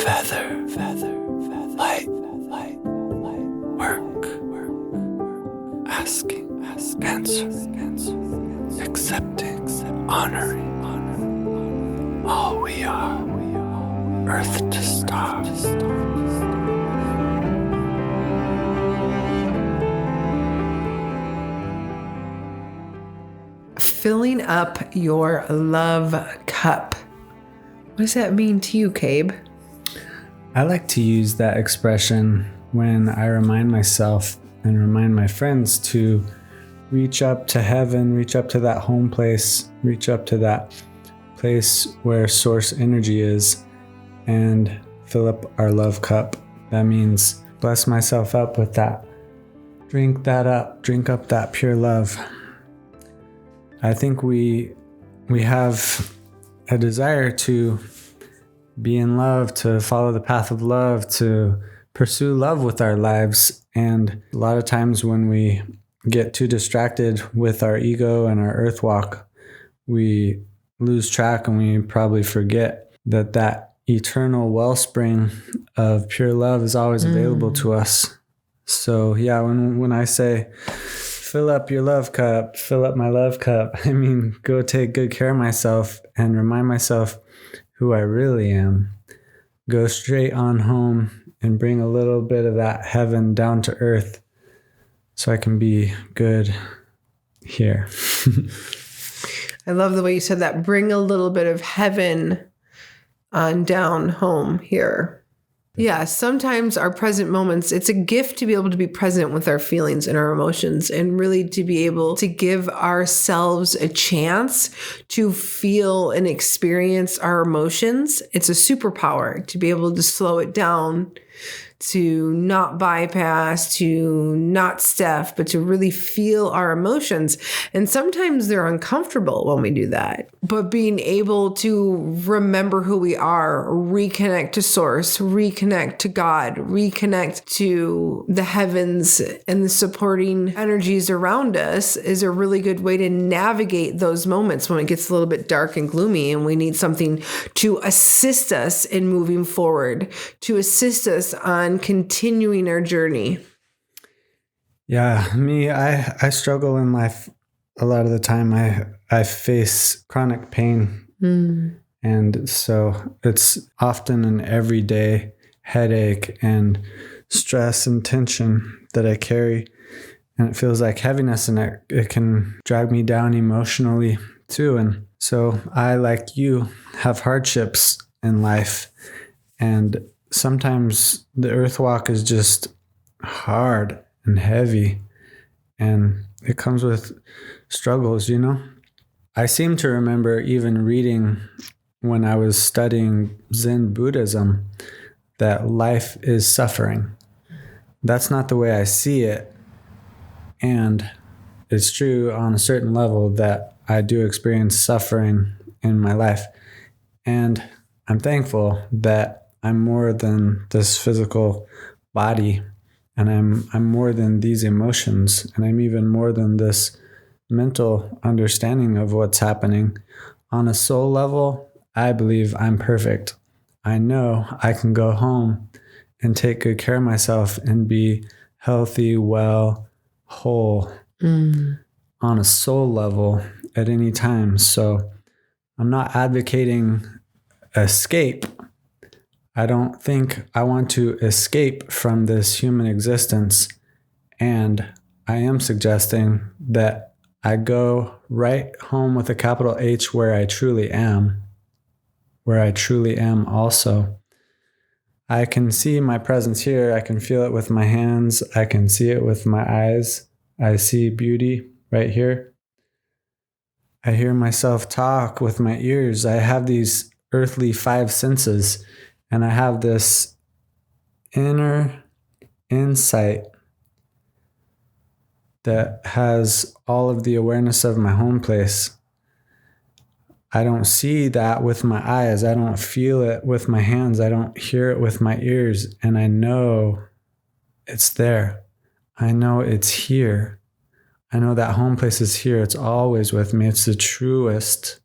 feather, light, work, asking, answer, accepting, honoring, all we are, earth to star. Filling up your love cup. What does that mean to you, Cabe? I like to use that expression when I remind myself and remind my friends to reach up to heaven, reach up to that home place, reach up to that place where source energy is, and fill up our love cup. That means bless myself up with that. Drink up that pure love. I think we have a desire to be in love, to follow the path of love, to pursue love with our lives. And a lot of times when we get too distracted with our ego and our earth walk, we lose track and we probably forget that eternal wellspring of pure love is always available to us. So yeah, when I say, fill up your love cup, fill up my love cup, I mean, go take good care of myself and remind myself who I really am. Go straight on home and bring a little bit of that heaven down to earth so I can be good here. I love the way you said that. Bring a little bit of heaven on down home here. Yeah, sometimes our present moments, it's a gift to be able to be present with our feelings and our emotions and really to be able to give ourselves a chance to feel and experience our emotions. It's a superpower to be able to slow it down, to not bypass, to not stuff, but to really feel our emotions. And sometimes they're uncomfortable when we do that. But being able to remember who we are, reconnect to source, reconnect to God, reconnect to the heavens and the supporting energies around us is a really good way to navigate those moments when it gets a little bit dark and gloomy and we need something to assist us in moving forward, to assist us on continuing our journey. Yeah, I struggle in life a lot of the time. I face chronic pain. And so it's often an everyday headache and stress and tension that I carry. And it feels like heaviness, and it can drag me down emotionally too. And so I, like you, have hardships in life. And sometimes the earth walk is just hard and heavy, and it comes with struggles, you know? I seem to remember even reading when I was studying Zen Buddhism that life is suffering. That's not the way I see it. And it's true on a certain level that I do experience suffering in my life. And I'm thankful that I'm more than this physical body, and I'm more than these emotions, and I'm even more than this mental understanding of what's happening. On a soul level, I believe I'm perfect. I know I can go home and take good care of myself and be healthy, well, whole on a soul level at any time. So I'm not advocating escape. I don't think I want to escape from this human existence. And I am suggesting that I go right home with a capital H where I truly am also. I can see my presence here. I can feel it with my hands. I can see it with my eyes. I see beauty right here. I hear myself talk with my ears. I have these earthly five senses, and I have this inner insight that has all of the awareness of my home place. I don't see that with my eyes. I don't feel it with my hands. I don't hear it with my ears. And I know it's there. I know it's here. I know that home place is here. It's always with me. It's the truest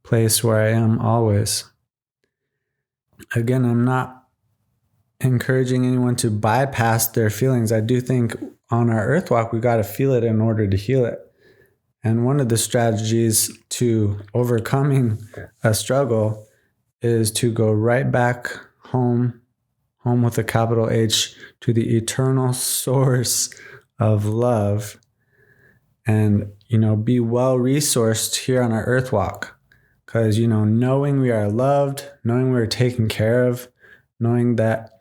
place where I am always. again, I'm not encouraging anyone to bypass their feelings. I do think on our earth walk, we got to feel it in order to heal it. And one of the strategies to overcoming a struggle is to go right back home with a capital H, to the eternal source of love, and, be well resourced here on our earth walk. Because, knowing we are loved, knowing we're taken care of, knowing that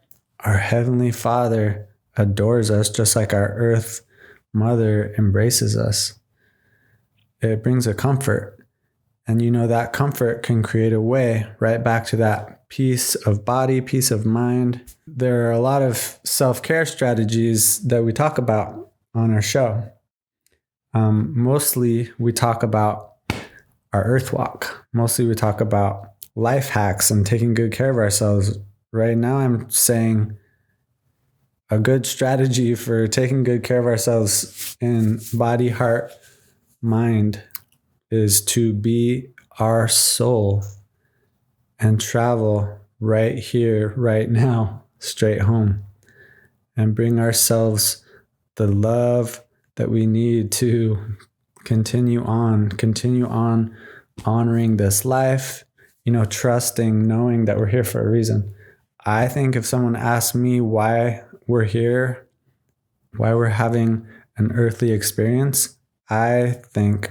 our Heavenly Father adores us just like our earth mother embraces us, it brings a comfort. And that comfort can create a way right back to that peace of body, peace of mind. There are a lot of self-care strategies that we talk about on our show. Mostly we talk about our earth walk. Mostly we talk about life hacks and taking good care of ourselves. Right now I'm saying a good strategy for taking good care of ourselves in body, heart, mind is to be our soul and travel right here, right now, straight home, and bring ourselves the love that we need to continue on honoring this life, trusting, knowing that we're here for a reason. I think if someone asked me why we're here, why we're having an earthly experience, I think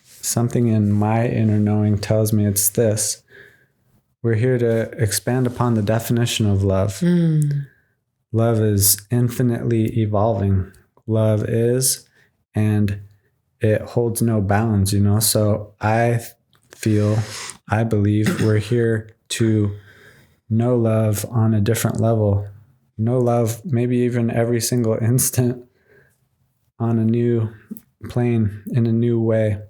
something in my inner knowing tells me it's this. We're here to expand upon the definition of love. Love is infinitely evolving. Love is, and it holds no bounds, So I believe we're here to know love on a different level. Know love, maybe even every single instant on a new plane, in a new way.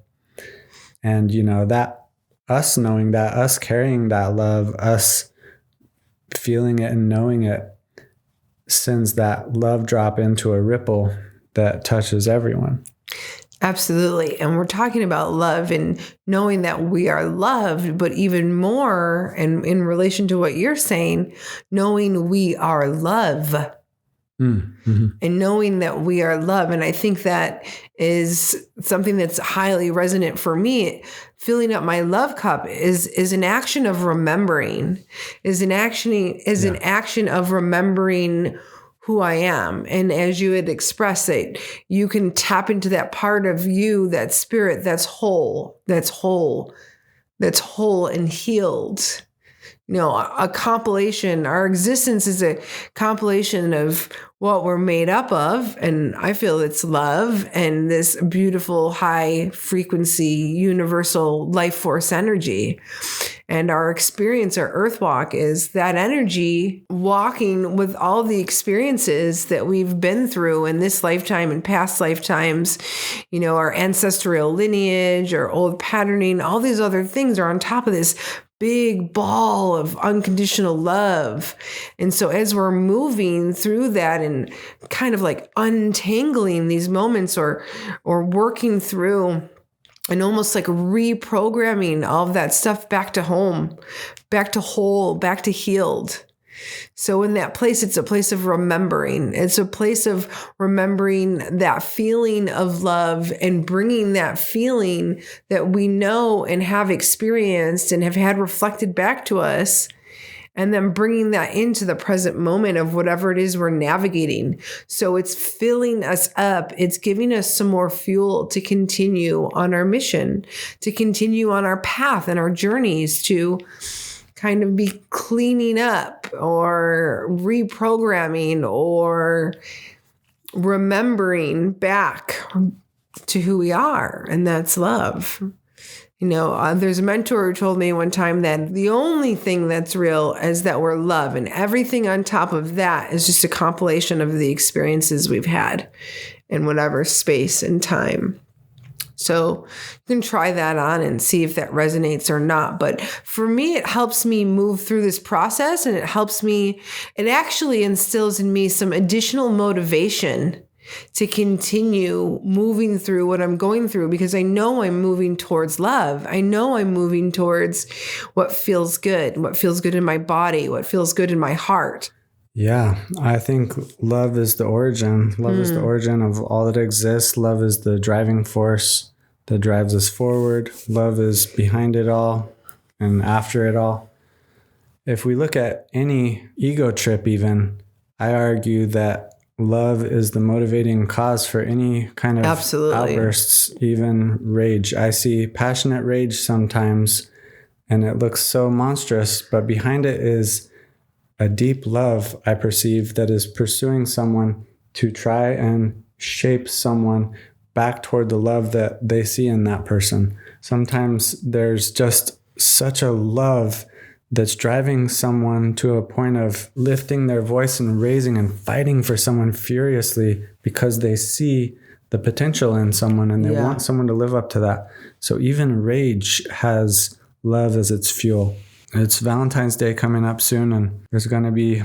And, that us knowing that, us carrying that love, us feeling it and knowing it sends that love drop into a ripple that touches everyone. Absolutely. And we're talking about love and knowing that we are loved, but even more, and in relation to what you're saying, knowing we are love. Mm-hmm. And knowing that we are love. And I think that is something that's highly resonant for me. Filling up my love cup is an action of remembering, an action of remembering who I am. And as you had expressed it, you can tap into that part of you, that spirit that's whole and healed. A compilation, our existence is a compilation of what we're made up of. And I feel it's love and this beautiful high frequency, universal life force energy. And our experience, our earth walk, is that energy walking with all the experiences that we've been through in this lifetime and past lifetimes, our ancestral lineage, our old patterning, all these other things are on top of this big ball of unconditional love. And so as we're moving through that and kind of like untangling these moments or working through and almost like reprogramming all of that stuff back to home, back to whole, back to healed. So in that place, it's a place of remembering. It's a place of remembering that feeling of love and bringing that feeling that we know and have experienced and have had reflected back to us, and then bringing that into the present moment of whatever it is we're navigating. So it's filling us up. It's giving us some more fuel to continue on our mission, to continue on our path and our journeys, to kind of be cleaning up or reprogramming or remembering back to who we are. And that's love. There's a mentor who told me one time that the only thing that's real is that we're love, and everything on top of that is just a compilation of the experiences we've had in whatever space and time. So you can try that on and see if that resonates or not. But for me, it helps me move through this process, and it actually instills in me some additional motivation to continue moving through what I'm going through, because I know I'm moving towards love. I know I'm moving towards what feels good in my body, what feels good in my heart. Yeah, I think love is the origin. Love is the origin of all that exists. Love is the driving force that drives us forward. Love is behind it all and after it all. If we look at any ego trip even, I argue that love is the motivating cause for any kind of outbursts, even rage. I see passionate rage sometimes, and it looks so monstrous, but behind it is a deep love, I perceive, that is pursuing someone to try and shape someone back toward the love that they see in that person. Sometimes there's just such a love that's driving someone to a point of lifting their voice and raising and fighting for someone furiously because they see the potential in someone and they want someone to live up to that. So even rage has love as its fuel. It's Valentine's Day coming up soon, and there's going to be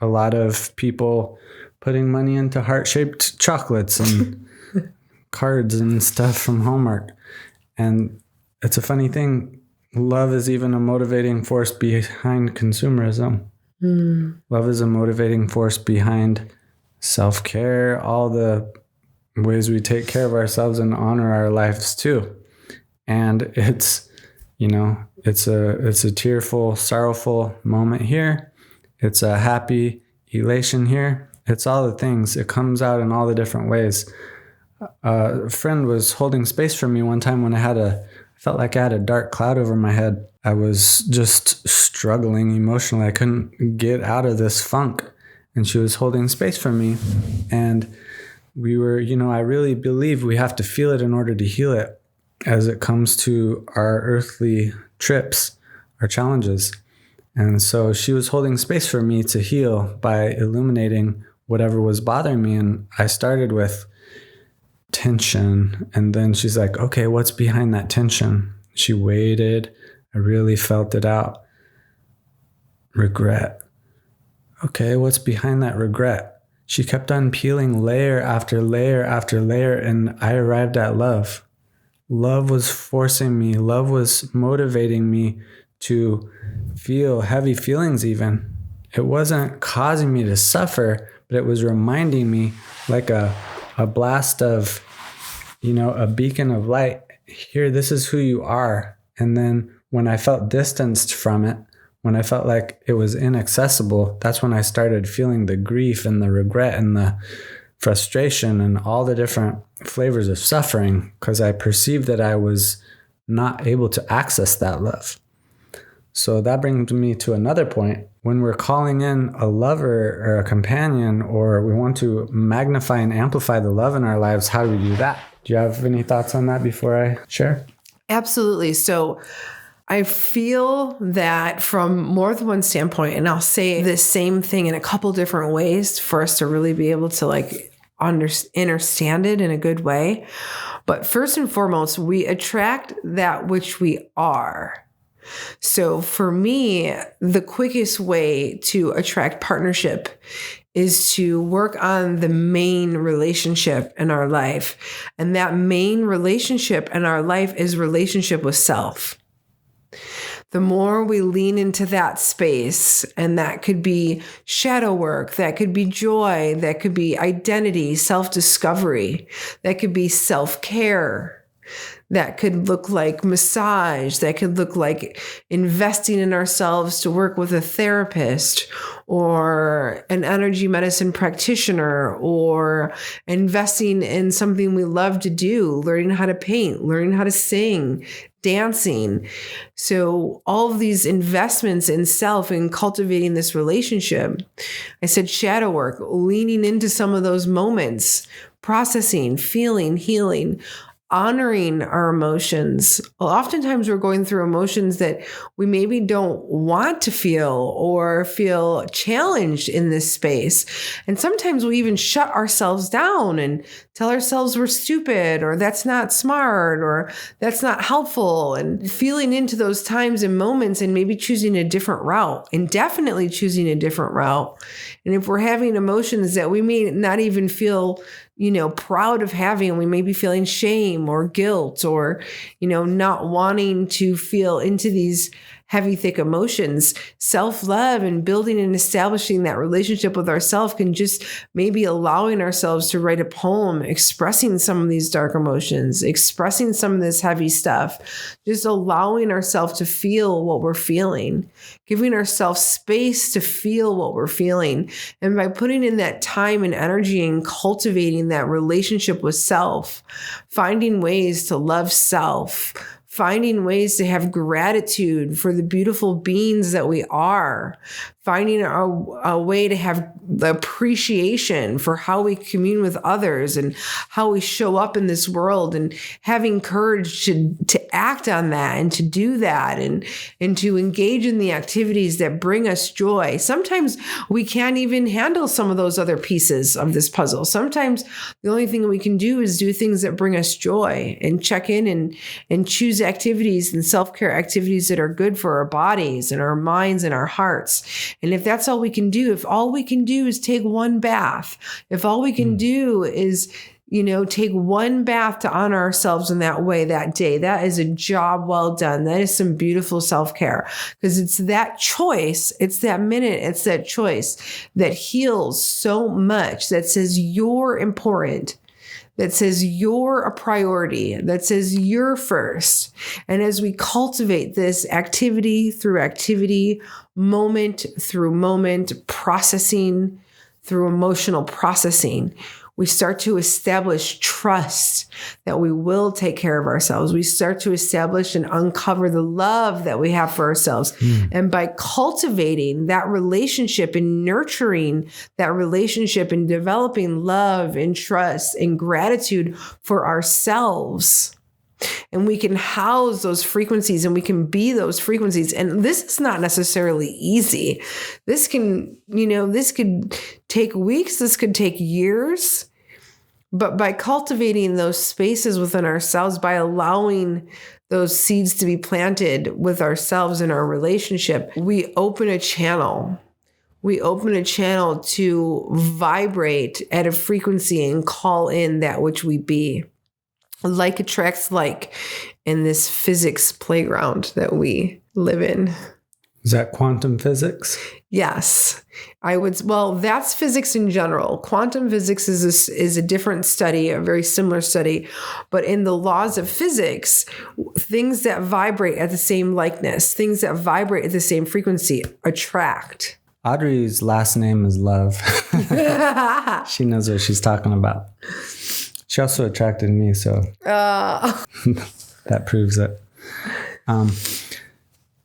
a lot of people putting money into heart-shaped chocolates and cards and stuff from Hallmark. And it's a funny thing. Love is even a motivating force behind consumerism. Love is a motivating force behind self-care, all the ways we take care of ourselves and honor our lives too. And it's, it's a tearful, sorrowful moment here. It's a happy elation here. It's all the things. It comes out in all the different ways. A friend was holding space for me one time when I felt like I had a dark cloud over my head. I was just struggling emotionally. I couldn't get out of this funk. And she was holding space for me. And we were, I really believe we have to feel it in order to heal it as it comes to our earthly trips, our challenges. And so she was holding space for me to heal by illuminating whatever was bothering me. And I started with tension. And then she's like, okay, what's behind that tension? She waited. I really felt it out. Regret. Okay, what's behind that regret? She kept on peeling layer after layer after layer, and I arrived at love. Love was forcing me. Love was motivating me to feel heavy feelings even. It wasn't causing me to suffer, but it was reminding me like a blast of, a beacon of light. Here, this is who you are. And then when I felt distanced from it, when I felt like it was inaccessible, that's when I started feeling the grief and the regret and the frustration and all the different flavors of suffering, because I perceived that I was not able to access that love. So that brings me to another point. When we're calling in a lover or a companion, or we want to magnify and amplify the love in our lives, how do we do that? Do you have any thoughts on that before I share? Absolutely. So I feel that from more than one standpoint, and I'll say the same thing in a couple different ways for us to really be able to understand it in a good way. But first and foremost, we attract that which we are. So for me, the quickest way to attract partnership is to work on the main relationship in our life. And that main relationship in our life is relationship with self. The more we lean into that space, and that could be shadow work, that could be joy, that could be identity, self-discovery, that could be self-care, that could look like massage, that could look like investing in ourselves to work with a therapist or an energy medicine practitioner, or investing in something we love to do, learning how to paint, learning how to sing, dancing. So all of these investments in self and cultivating this relationship. I said shadow work, leaning into some of those moments, processing, feeling, healing, honoring our emotions. Oftentimes we're going through emotions that we maybe don't want to feel or feel challenged in this space. And sometimes we even shut ourselves down and tell ourselves we're stupid, or that's not smart, or that's not helpful, and feeling into those times and moments and maybe choosing a different route, and definitely choosing a different route. And if we're having emotions that we may not even feel proud of having, and we may be feeling shame or guilt or, not wanting to feel into these heavy, thick emotions. Self-love and building and establishing that relationship with ourselves can just maybe allowing ourselves to write a poem, expressing some of these dark emotions, expressing some of this heavy stuff, just allowing ourselves to feel what we're feeling, giving ourselves space to feel what we're feeling. And by putting in that time and energy and cultivating that relationship with self, finding ways to love self, finding ways to have gratitude for the beautiful beings that we are, finding a way to have the appreciation for how we commune with others and how we show up in this world, and having courage to act on that and to do that and to engage in the activities that bring us joy. Sometimes we can't even handle some of those other pieces of this puzzle. Sometimes the only thing we can do is do things that bring us joy and check in and choose activities and self-care activities that are good for our bodies and our minds and our hearts. And if that's all we can do, if all we can do is take one bath, if all we can do is, take one bath to honor ourselves in that way that day, that is a job well done. That is some beautiful self-care, because it's that choice, it's that minute, it's that choice that heals so much, that says you're important, that says you're a priority, that says you're first. And as we cultivate this activity through activity, moment through moment, processing through emotional processing, we start to establish trust that we will take care of ourselves. We start to establish and uncover the love that we have for ourselves. And by cultivating that relationship and nurturing that relationship and developing love and trust and gratitude for ourselves, and we can house those frequencies and we can be those frequencies. And this is not necessarily easy. This can, this could take weeks. This could take years. But by cultivating those spaces within ourselves, by allowing those seeds to be planted with ourselves in our relationship, we open a channel. We open a channel to vibrate at a frequency and call in that which we be. Like attracts like in this physics playground that we live in. Is that quantum physics? Yes. That's physics in general. Quantum physics is a different study, a very similar study. But in the laws of physics, things that vibrate at the same likeness, things that vibrate at the same frequency attract. Audrey's last name is Love. She knows what she's talking about. She also attracted me, so that proves it.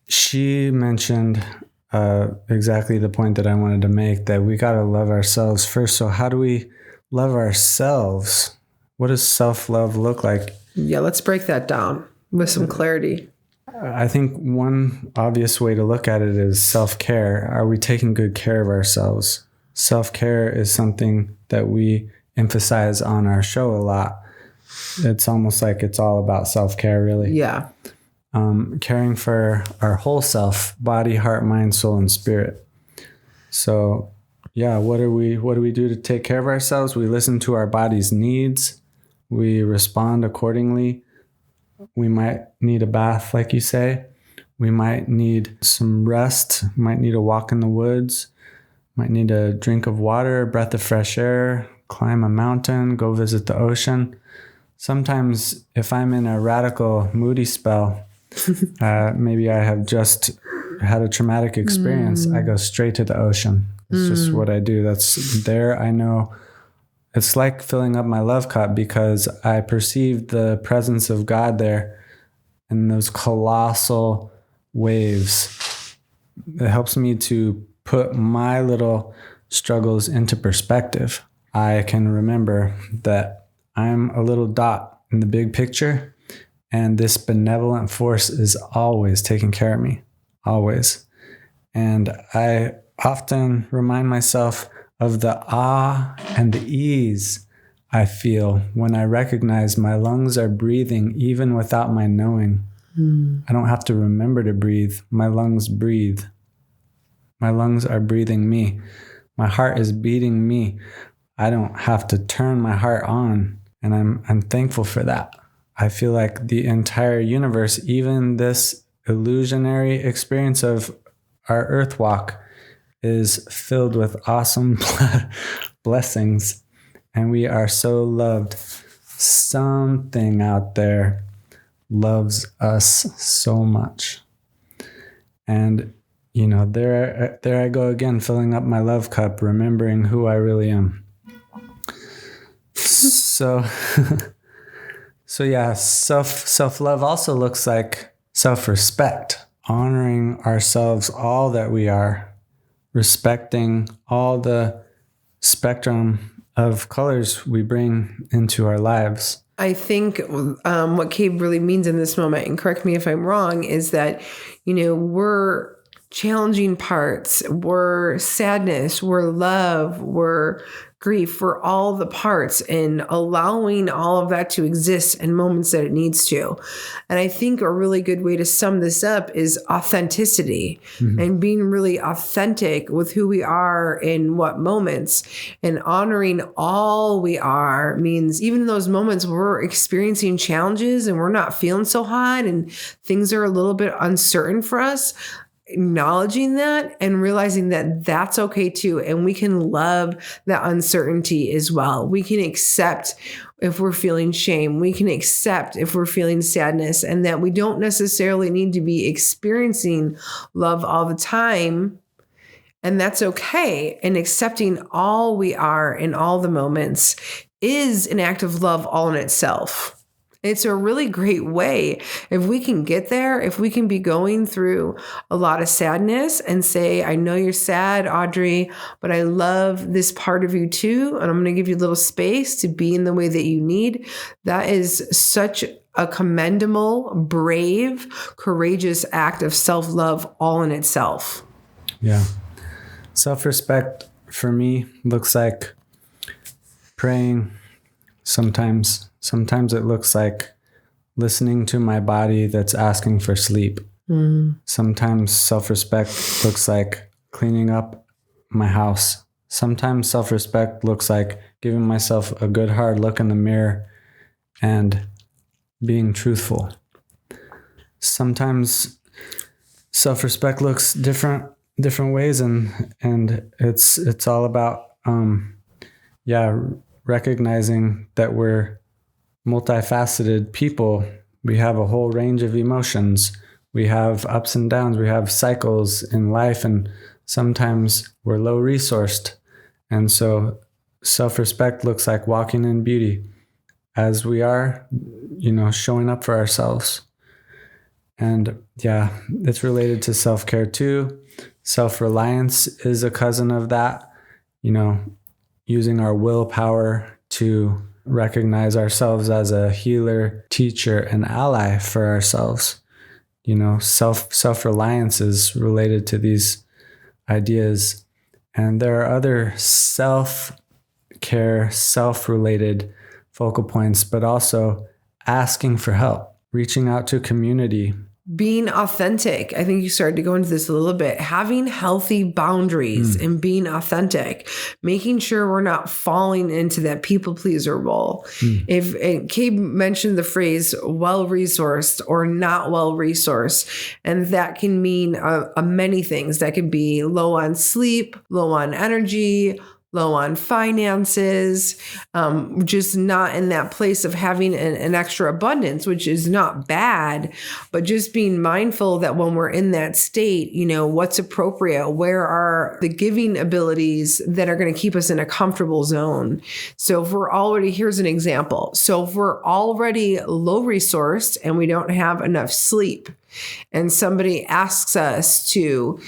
She mentioned exactly the point that I wanted to make, that we got to love ourselves first. So how do we love ourselves? What does self-love look like? Yeah, let's break that down with some clarity. I think one obvious way to look at it is self-care. Are we taking good care of ourselves? Self-care is something that we emphasize on our show a lot. It's almost like it's all about self-care, really. Yeah. Caring for our whole self, body, heart, mind, soul, and spirit. So, what do we do to take care of ourselves? We listen to our body's needs. We respond accordingly. We might need a bath, like you say. We might need some rest. Might need a walk in the woods. Might need a drink of water, a breath of fresh air, climb a mountain, go visit the ocean. Sometimes if I'm in a radical moody spell, maybe I have just had a traumatic experience, I go straight to the ocean. It's just what I do. That's there. I know it's like filling up my love cup, because I perceive the presence of God there in those colossal waves. It helps me to put my little struggles into perspective. I can remember that I'm a little dot in the big picture, and this benevolent force is always taking care of me, always. And I often remind myself of the awe and the ease I feel when I recognize my lungs are breathing even without my knowing. I don't have to remember to breathe. My lungs breathe. My lungs are breathing me. My heart is beating me. I don't have to turn my heart on. And I'm thankful for that. I feel like the entire universe, even this illusionary experience of our earth walk, is filled with awesome blessings. And we are so loved. Something out there loves us so much. And, there I go again, filling up my love cup, remembering who I really am. So yeah, self-love also looks like self-respect, honoring ourselves, all that we are, respecting all the spectrum of colors we bring into our lives. I think what Cabe really means in this moment, and correct me if I'm wrong, is that, we're challenging parts, we're sadness, we're love, we're grief, we're all the parts, and allowing all of that to exist in moments that it needs to. And I think a really good way to sum this up is authenticity, and being really authentic with who we are in what moments, and honoring all we are means even in those moments we're experiencing challenges and we're not feeling so hot and things are a little bit uncertain for us, acknowledging that and realizing that that's okay too. And we can love that uncertainty as well. We can accept if we're feeling shame. We can accept if we're feeling sadness, and that we don't necessarily need to be experiencing love all the time. And that's okay. And accepting all we are in all the moments is an act of love all in itself. It's a really great way if we can get there, if we can be going through a lot of sadness and say, I know you're sad, Audrey, but I love this part of you too. And I'm going to give you a little space to be in the way that you need. That is such a commendable, brave, courageous act of self-love all in itself. Yeah. Self-respect for me looks like praying sometimes. Sometimes it looks like listening to my body that's asking for sleep. Sometimes self-respect looks like cleaning up my house. Sometimes self-respect looks like giving myself a good hard look in the mirror and being truthful. Sometimes self-respect looks different ways, and it's all about recognizing that we're multifaceted people. We have a whole range of emotions. We have ups and downs. We have cycles in life, and sometimes we're low resourced. And so self-respect looks like walking in beauty as we are, showing up for ourselves. And yeah, it's related to self-care too. Self-reliance is a cousin of that, using our willpower to recognize ourselves as a healer, teacher, and ally for ourselves. Self-reliance is related to these ideas. And there are other self-care, self-related focal points, but also asking for help, reaching out to community. Being authentic. I think you started to go into this a little bit. Having healthy boundaries and being authentic, making sure we're not falling into that people pleaser role. If Cabe mentioned the phrase well-resourced or not well-resourced, and that can mean many things. That could be low on sleep, low on energy, low on finances, just not in that place of having an extra abundance, which is not bad, but just being mindful that when we're in that state, what's appropriate, where are the giving abilities that are going to keep us in a comfortable zone. So if we're already, here's an example. So if we're already low resourced and we don't have enough sleep, and somebody asks us to,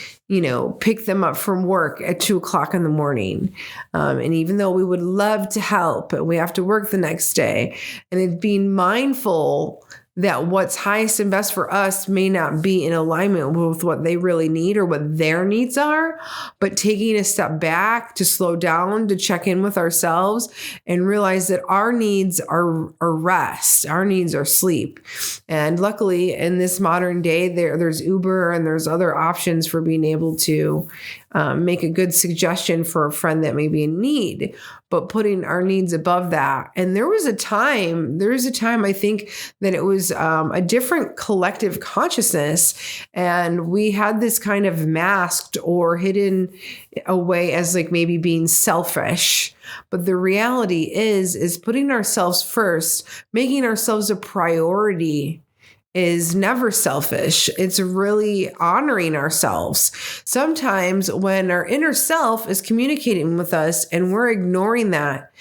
pick them up from work at 2:00 in the morning. And even though we would love to help, we have to work the next day. And it's being mindful that what's highest and best for us may not be in alignment with what they really need or what their needs are, but taking a step back to slow down, to check in with ourselves and realize that our needs are rest, our needs are sleep. And luckily in this modern day, there's Uber and there's other options for being able to make a good suggestion for a friend that may be in need, but putting our needs above that. And there was a time I think that it was a different collective consciousness, and we had this kind of masked or hidden away as like maybe being selfish. But the reality is putting ourselves first, making ourselves a priority is never selfish. It's really honoring ourselves. Sometimes when our inner self is communicating with us and we're ignoring that,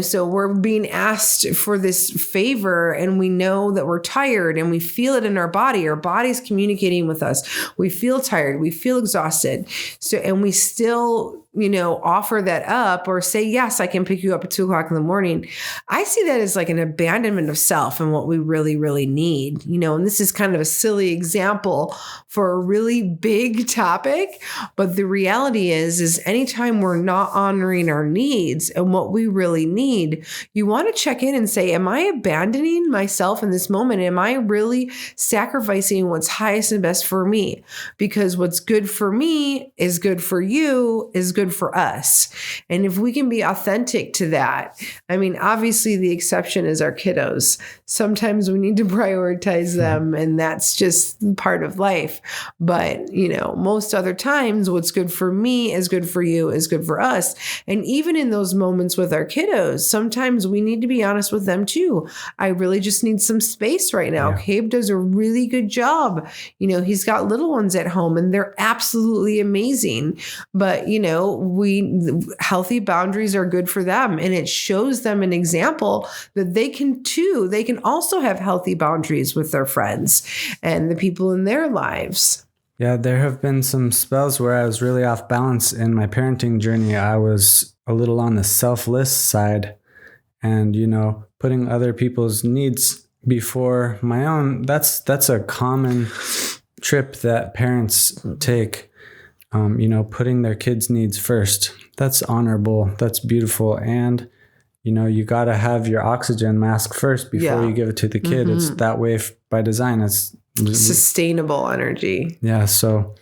so we're being asked for this favor and we know that we're tired and we feel it in our body. Our body's communicating with us. We feel tired. We feel exhausted. And we still, offer that up or say, yes, I can pick you up at 2:00 in the morning. I see that as like an abandonment of self and what we really, really need, and this is kind of a silly example for a really big topic. But the reality is anytime we're not honoring our needs and what we really need, you want to check in and say, am I abandoning myself in this moment? Am I really sacrificing what's highest and best for me? Because what's good for me is good for you, is good for us. And if we can be authentic to that, obviously the exception is our kiddos. Sometimes we need to prioritize them, and that's just part of life. But, most other times what's good for me is good for you, is good for us. And even in those moments with our kiddos, sometimes we need to be honest with them too. I really just need some space right now. Yeah. Cabe does a really good job. He's got little ones at home and they're absolutely amazing. But, healthy boundaries are good for them. And it shows them an example that they can too. They can also have healthy boundaries with their friends and the people in their lives. Yeah, there have been some spells where I was really off balance in my parenting journey. I was a little on the selfless side and, putting other people's needs before my own. That's a common trip that parents take, putting their kids' needs first. That's honorable. That's beautiful. And, you got to have your oxygen mask first before you give it to the kid. It's that way by design. It's sustainable energy. Yeah. So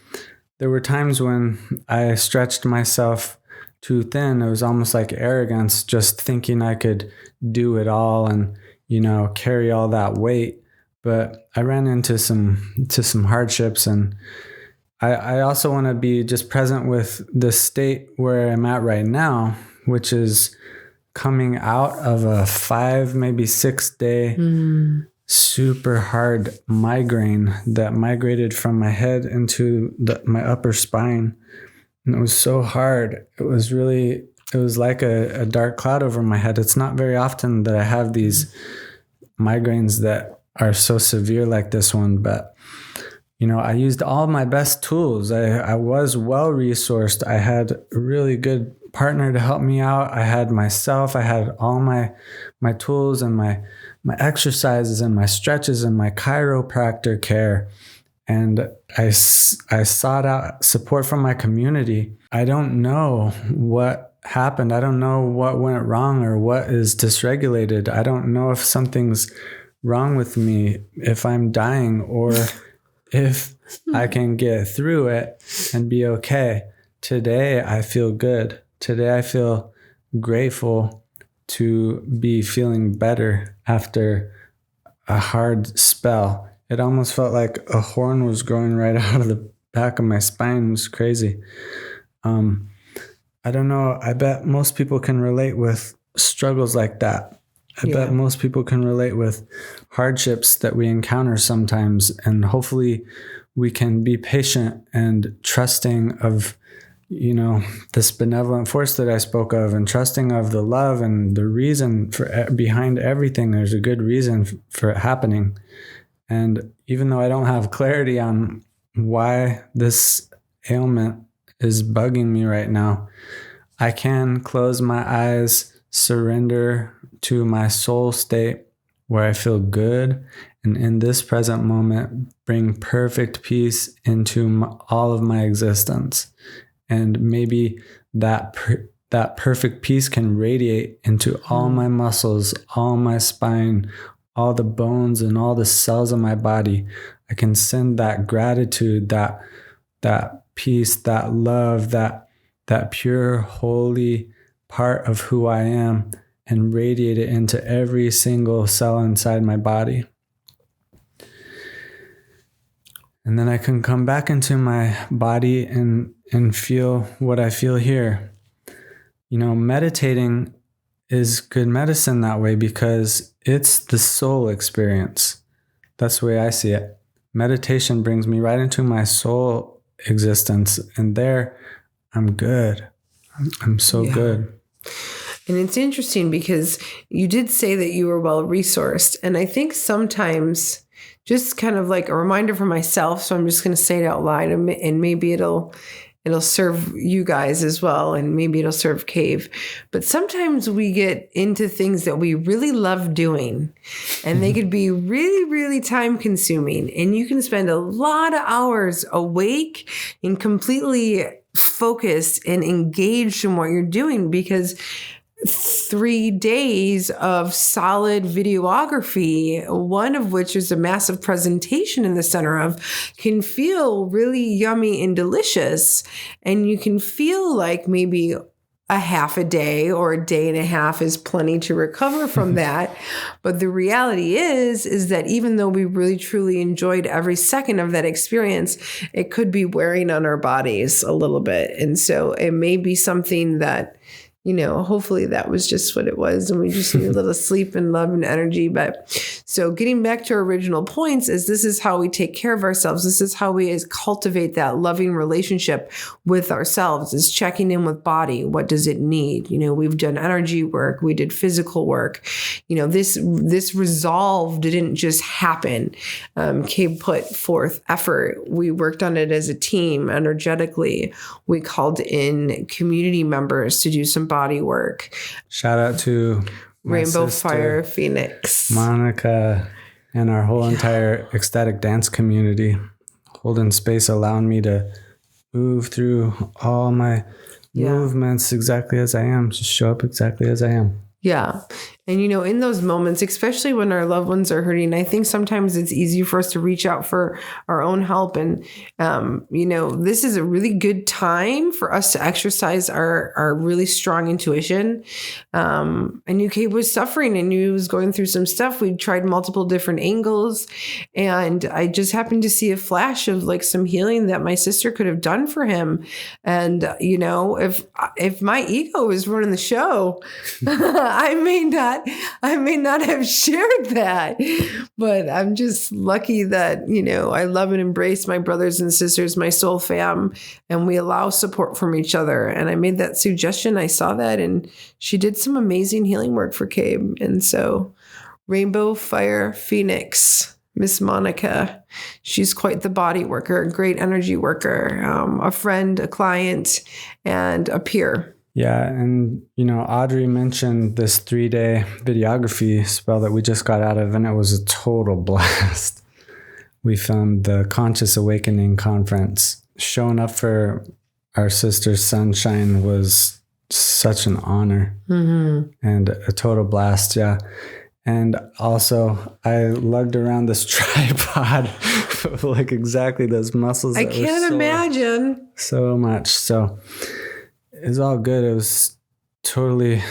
there were times when I stretched myself too thin. It was almost like arrogance, just thinking I could do it all and, carry all that weight. But I ran into some hardships, and I also want to be just present with the state where I'm at right now, which is coming out of a 5, maybe 6 day super hard migraine that migrated from my head into my upper spine. And it was so hard. It was like a dark cloud over my head. It's not very often that I have these migraines that are so severe like this one, but I used all my best tools. I was well-resourced. I had a really good partner to help me out. I had myself. I had all my tools and my exercises and my stretches and my chiropractor care. And I sought out support from my community. I don't know what happened. I don't know what went wrong or what is dysregulated. I don't know if something's wrong with me, if I'm dying, or if I can get through it and be okay. Today, I feel good. Today, I feel grateful to be feeling better after a hard spell. It almost felt like a horn was growing right out of the back of my spine. It was crazy. I don't know. I bet most people can relate with struggles like that. I bet most people can relate with hardships that we encounter sometimes. And hopefully we can be patient and trusting of, this benevolent force that I spoke of, and trusting of the love and the reason behind everything. There's a good reason for it happening. And even though I don't have clarity on why this ailment is bugging me right now, I can close my eyes, surrender to my soul state where I feel good and in this present moment, bring perfect peace into all of my existence. And maybe that perfect peace can radiate into all my muscles, all my spine, all the bones and all the cells of my body. I can send that gratitude, that peace, that love, that pure, holy part of who I am, and radiate it into every single cell inside my body. And then I can come back into my body and feel what I feel here. Meditating is good medicine that way because it's the soul experience. That's the way I see it. Meditation brings me right into my soul existence, and there I'm good. I'm so good. And it's interesting because you did say that you were well resourced. And I think sometimes, just kind of like a reminder for myself, so I'm just going to say it out loud, and maybe it'll serve you guys as well, and maybe it'll serve Cave. But sometimes we get into things that we really love doing, and they could be really, really time consuming. And you can spend a lot of hours awake and completely focused and engaged in what you're doing, because 3 days of solid videography, one of which is a massive presentation in the center of, can feel really yummy and delicious. And you can feel like maybe a half a day or a day and a half is plenty to recover from that. But the reality is that even though we really truly enjoyed every second of that experience, it could be wearing on our bodies a little bit. And so it may be something that, hopefully that was just what it was, and we just need a little sleep and love and energy. But so getting back to our original points, is this is how we take care of ourselves. This is how we cultivate that loving relationship with ourselves, is checking in with body. What does it need? We've done energy work. We did physical work. This resolve didn't just happen. Kate put forth effort. We worked on it as a team energetically. We called in community members to do some body work. Shout out to Rainbow sister, Fire Phoenix, Monica, and our whole entire ecstatic dance community, holding space, allowing me to move through all my movements exactly as I am, just show up exactly as I am. Yeah. And, in those moments, especially when our loved ones are hurting, I think sometimes it's easy for us to reach out for our own help. And, this is a really good time for us to exercise our really strong intuition. And UK was suffering and he was going through some stuff. We tried multiple different angles. And I just happened to see a flash of like some healing that my sister could have done for him. And, if my ego was running the show, I may not have shared that, but I'm just lucky that, I love and embrace my brothers and sisters, my soul fam, and we allow support from each other. And I made that suggestion. I saw that, and she did some amazing healing work for Cabe. And so Rainbow Fire Phoenix, Miss Monica, she's quite the body worker, a great energy worker, a friend, a client, and a peer. Yeah. And, Audrey mentioned this 3-day videography spell that we just got out of, and it was a total blast. We filmed the Conscious Awakening conference. Showing up for our sister's sunshine was such an honor and a total blast. Yeah. And also, I lugged around this tripod with like exactly those muscles. I can't imagine. So much. So it's all good. It was totally,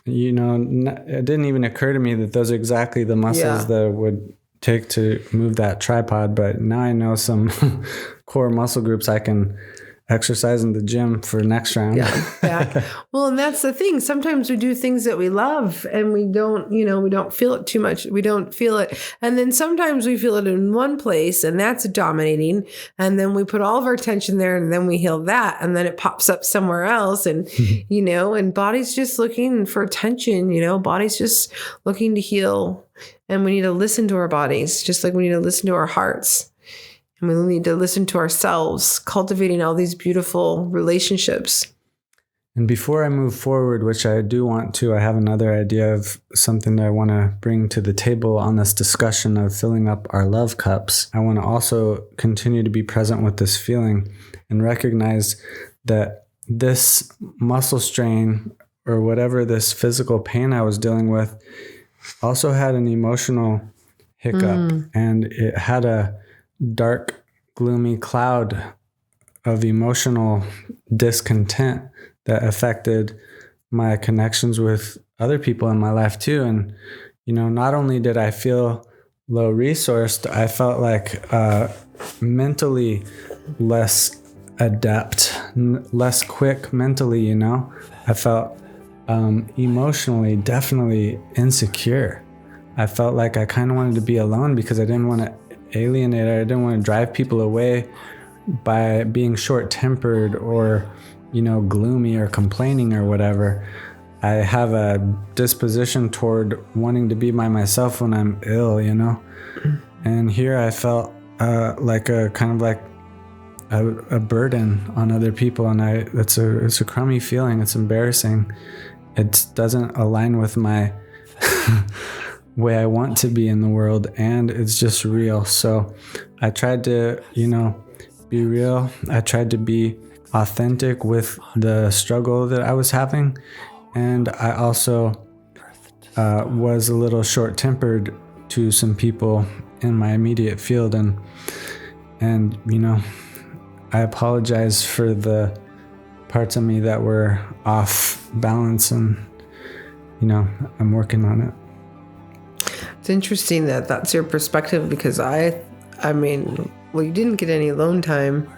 it didn't even occur to me that those are exactly the muscles that it would take to move that tripod. But now I know some core muscle groups I can exercise in the gym for next round. Yeah. Well, and that's the thing. Sometimes we do things that we love and we don't feel it too much. We don't feel it. And then sometimes we feel it in one place and that's dominating. And then we put all of our attention there and then we heal that. And then it pops up somewhere else. And, and body's just looking for attention, body's just looking to heal. And we need to listen to our bodies, just like we need to listen to our hearts. And we need to listen to ourselves, cultivating all these beautiful relationships. And before I move forward, which I do want to, I have another idea of something that I want to bring to the table on this discussion of filling up our love cups. I want to also continue to be present with this feeling and recognize that this muscle strain or whatever this physical pain I was dealing with also had an emotional hiccup, and it had a dark, gloomy cloud of emotional discontent that affected my connections with other people in my life too. And, not only did I feel low resourced, I felt like mentally less adept, less quick mentally, I felt emotionally definitely insecure. I felt like I kind of wanted to be alone because I didn't want to alienate, I didn't want to drive people away by being short-tempered or gloomy or complaining or whatever. I have a disposition toward wanting to be by myself when I'm ill, And here I felt like a kind of like a burden on other people, and it's a crummy feeling. It's embarrassing. It doesn't align with my way I want to be in the world, and it's just real. So I tried to, be real. I tried to be authentic with the struggle that I was having, and I also was a little short-tempered to some people in my immediate field, and I apologize for the parts of me that were off balance, and I'm working on it. It's interesting that that's your perspective, because I mean, you didn't get any alone time.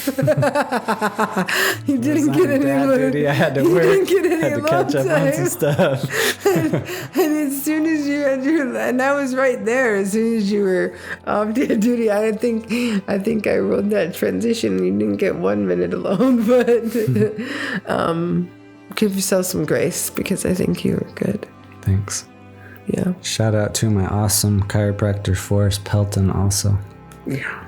You didn't get any dad duty. I had to work. Didn't get any had to catch up on some stuff. and as soon as you had and I was right there. As soon as you were off duty, I think I wrote that transition. You didn't get 1 minute alone, but give yourself some grace, because I think you were good. Thanks. Yeah. Shout out to my awesome chiropractor, Forrest Pelton, also. Yeah.